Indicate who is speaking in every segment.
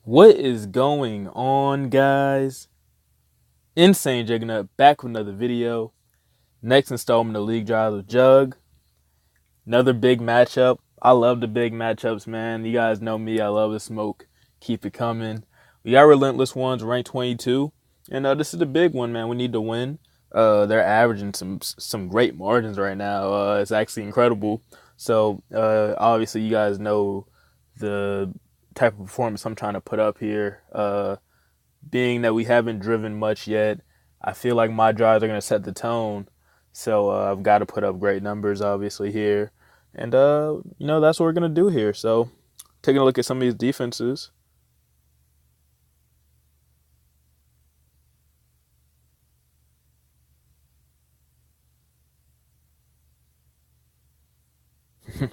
Speaker 1: What is going on, guys? Insane Juggernaut back with another video. Next installment of League Drive with Jugg. Another big matchup. I love the big matchups, man. You guys know me. I love the smoke. Keep it coming. We got Relentless ones, ranked 22. And this is the big one, man. We need to win. They're averaging some great margins right now. It's actually incredible. So, obviously, you guys know the type of performance I'm trying to put up here. Being that we haven't driven much yet, I feel like my drives are going to set the tone. So I've got to put up great numbers, obviously, here. And, that's what we're going to do here. So taking a look at some of these defenses.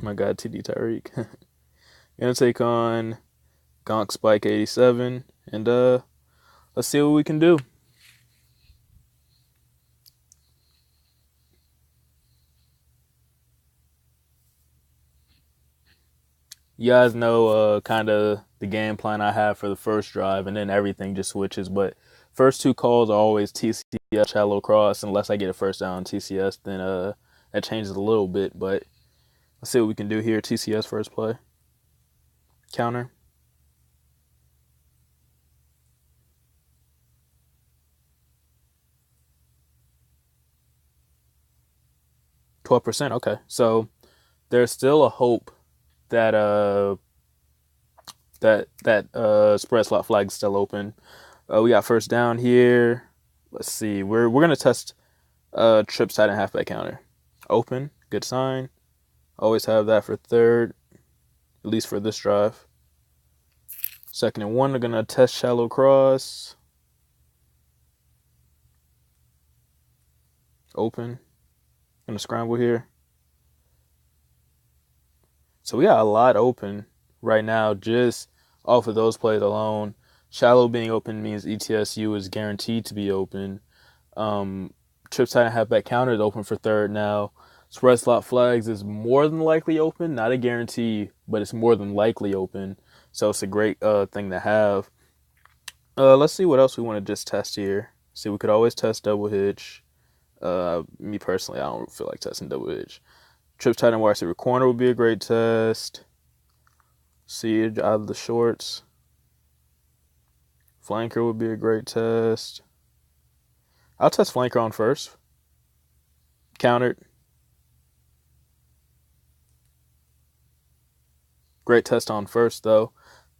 Speaker 1: My God, TD Tyreek. Going to take on Gonk Spike 87. And let's see what we can do. You guys know kind of the game plan I have for the first drive, and then everything just switches. But first two calls are always TCS, shallow cross. Unless I get a first down on TCS, then that changes a little bit. But let's see what we can do here. TCS first play. Counter. %. Okay. So there's still a hope that spread slot flag is still open. We got first down here. Let's see. We're gonna test trips tight and halfback counter. Open. Good sign. Always have that for third, at least for this drive. Second and 1, they're gonna test shallow cross. Open. Gonna scramble here. So we got a lot open right now just off of those plays alone. Shallow being open means ETSU is guaranteed to be open. Trips tight and halfback counter is open for third now. Spread slot flags is more than likely open, not a guarantee, but it's more than likely open. So it's a great thing to have. Let's see what else we want to just test here. See, we could always test double hitch. Me personally, I don't feel like testing double hitch. Trips tight and wide receiver corner would be a great test. See it out of the shorts. Flanker would be a great test. I'll test flanker on first. Countered. Great test on first, though.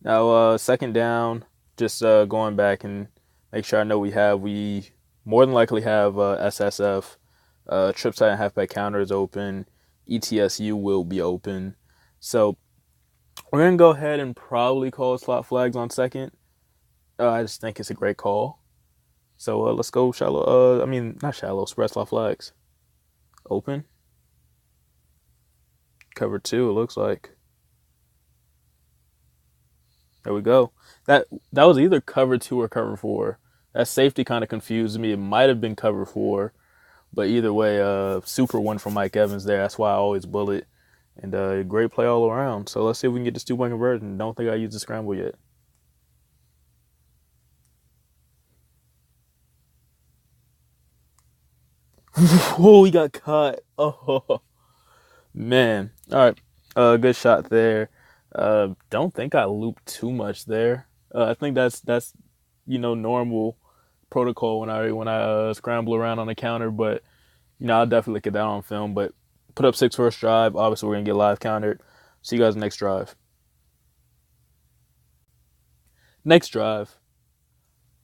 Speaker 1: Now, second down, just going back and make sure I know we more than likely have SSF. Trips tight and halfback counter is open. ETSU will be open. So we're going to go ahead and probably call slot flags on second. I just think it's a great call. So let's go shallow. Not shallow, spread slot flags. Open. Cover 2, it looks like. There we go. That was either cover 2 or cover 4. That safety kind of confused me. It might have been cover 4. But either way, super one from Mike Evans there. That's why I always bullet. And great play all around. So let's see if we can get this 2-point conversion. Don't think I used the scramble yet. Oh, he got caught. Oh, man. All right. Good shot there. Don't think I looped too much there. I think that's normal protocol when I scramble around on the counter, but I'll definitely look at that on film. But put up 6 first drive. Obviously, we're gonna get live countered. See you guys next drive. Next drive.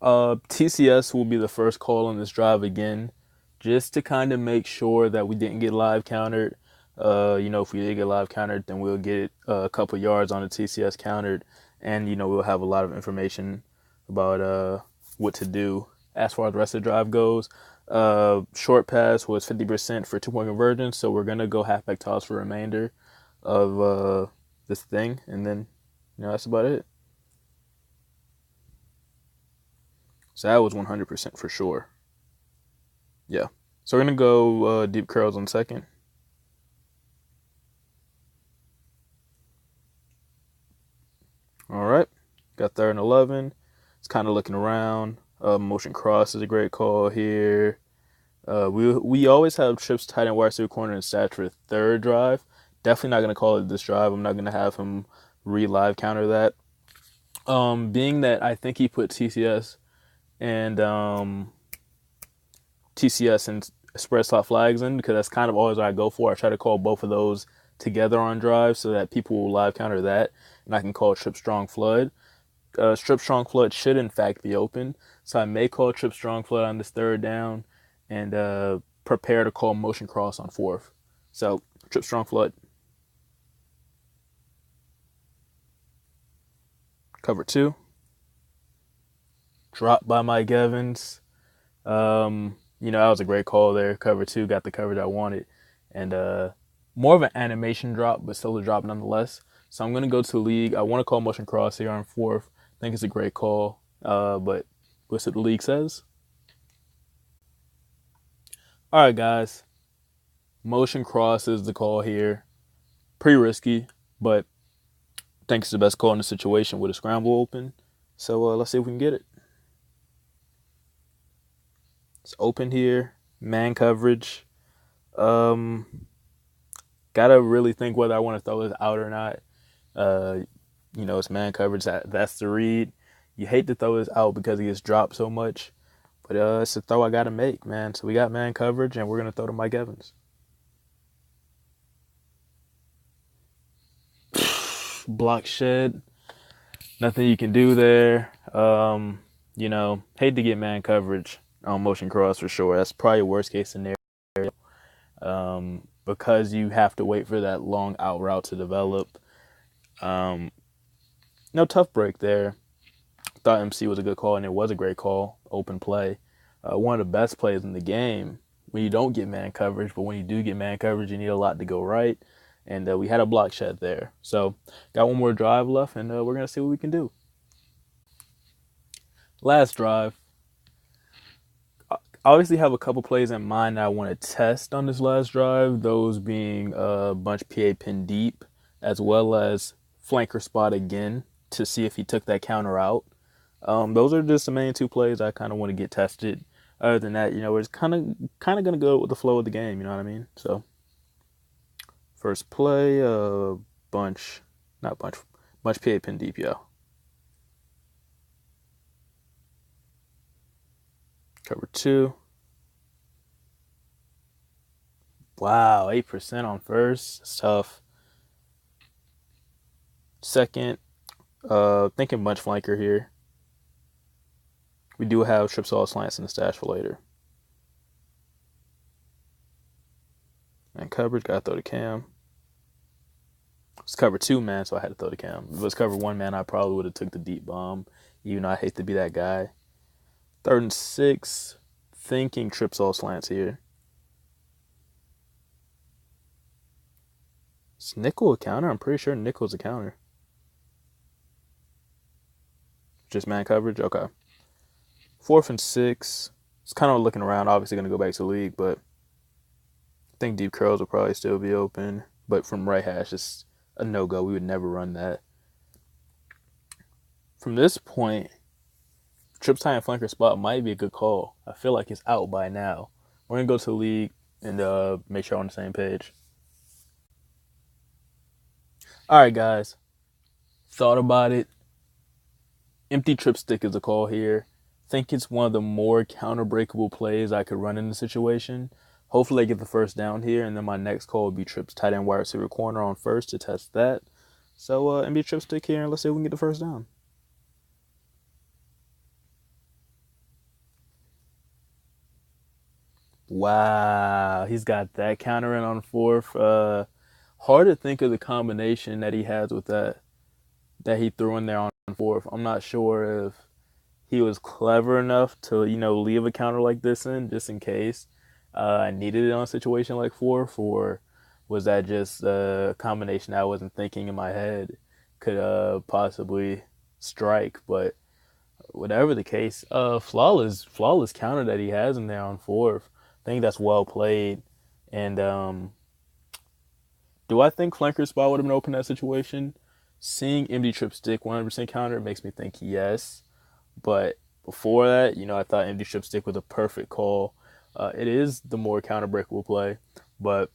Speaker 1: TCS will be the first call on this drive again, just to kind of make sure that we didn't get live countered. If we did get live countered, then we'll get a couple yards on the TCS countered, and we'll have a lot of information about what to do as far as the rest of the drive goes. Short pass was 50% for 2-point conversion, so we're gonna go halfback toss for remainder of this thing, and then that's about it. So that was 100% for sure. Yeah. So we're gonna go deep curls on second. All right. Got 3rd and 11. It's kind of looking around. Motion cross is a great call here. We always have trips tight end wide receiver corner and stats for 3rd drive. Definitely not going to call it this drive. I'm not going to have him re-live counter that. Being that I think he put and TCS and spread slot flags in, because that's kind of always what I go for. I try to call both of those together on drive so that people will live counter that, and I can call trip strong flood. Strip strong flood should in fact be open, so I may call trip strong flood on this 3rd down and prepare to call motion cross on 4th. So trip strong flood. Cover 2. Drop by Mike Evans. That was a great call there. Cover 2, got the coverage I wanted. And more of an animation drop, but still a drop nonetheless. So I'm going to go to the league. I want to call motion cross here on 4th. I think it's a great call, but we'll see what the league says. All right, guys. Motion cross is the call here. Pretty risky, but I think it's the best call in the situation with a scramble open. So let's see if we can get it. It's open here. Man coverage. Gotta really think whether I want to throw this out or not. It's man coverage. That's the read. You hate to throw this out because he gets dropped so much. But it's a throw I got to make, man. So we got man coverage, and we're going to throw to Mike Evans. Block shed. Nothing you can do there. Hate to get man coverage on motion cross for sure. That's probably a worst case scenario. Because you have to wait for that long out route to develop. No tough break there. Thought MC was a good call, and it was a great call. Open play. One of the best plays in the game when you don't get man coverage, but when you do get man coverage, you need a lot to go right. And we had a block shed there. So got one more drive left, and we're going to see what we can do. Last drive. I obviously have a couple plays in mind that I want to test on this last drive, those being bunch PA pin deep, as well as flanker spot again to see if he took that counter out. Those are just the main 2 plays I kind of want to get tested. Other than that, we're just kind of going to go with the flow of the game, you know what I mean? So, first play, bunch PA pin deep, yo. Cover 2. Wow, 8% on first. It's tough. Second, thinking bunch flanker here. We do have trips all slants in the stash for later. And coverage, gotta throw the cam. It's cover 2, man, so I had to throw the cam. If it was cover 1, man, I probably would have took the deep bomb, even though I hate to be that guy. 3rd and 6, thinking trips all slants here. Is nickel a counter? I'm pretty sure nickel's a counter. Just man coverage? Okay. 4th and 6. It's kind of looking around. Obviously going to go back to the league, but I think deep curls will probably still be open. But from right hash, it's a no-go. We would never run that. From this point, trips tie and flanker spot might be a good call. I feel like it's out by now. We're going to go to the league and make sure we're on the same page. All right, guys. Thought about it. Empty trip stick is a call here. Think it's one of the more counter-breakable plays I could run in the situation. Hopefully I get the first down here, and then my next call would be trips tight end wide receiver corner on first to test that. So empty trip stick here, and let's see if we can get the first down. Wow, he's got that counter in on 4th. Hard to think of the combination that he has with that he threw in there on 4th. I'm not sure if he was clever enough to, leave a counter like this in just in case I needed it on a situation like 4th, or was that just a combination I wasn't thinking in my head could possibly strike? But whatever the case, flawless counter that he has in there on 4th. I think that's well played. And do I think flanker spot would have been open in that situation? Seeing MD Trip stick 100% counter makes me think yes. But before that, I thought MD Trip stick was a perfect call. It is the more counter breakable play, but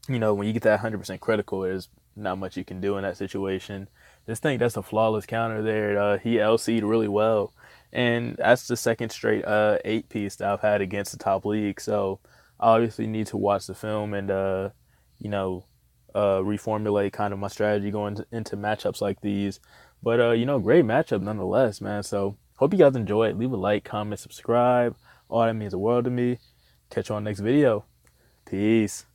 Speaker 1: when you get that 100% critical, there's not much you can do in that situation. Just think that's a flawless counter there. He LC'd really well. And that's the second straight 8-piece that I've had against the top league. So I obviously need to watch the film and, reformulate kind of my strategy going into matchups like these. But, great matchup nonetheless, man. So hope you guys enjoy it. Leave a like, comment, subscribe. All that means the world to me. Catch you on the next video. Peace.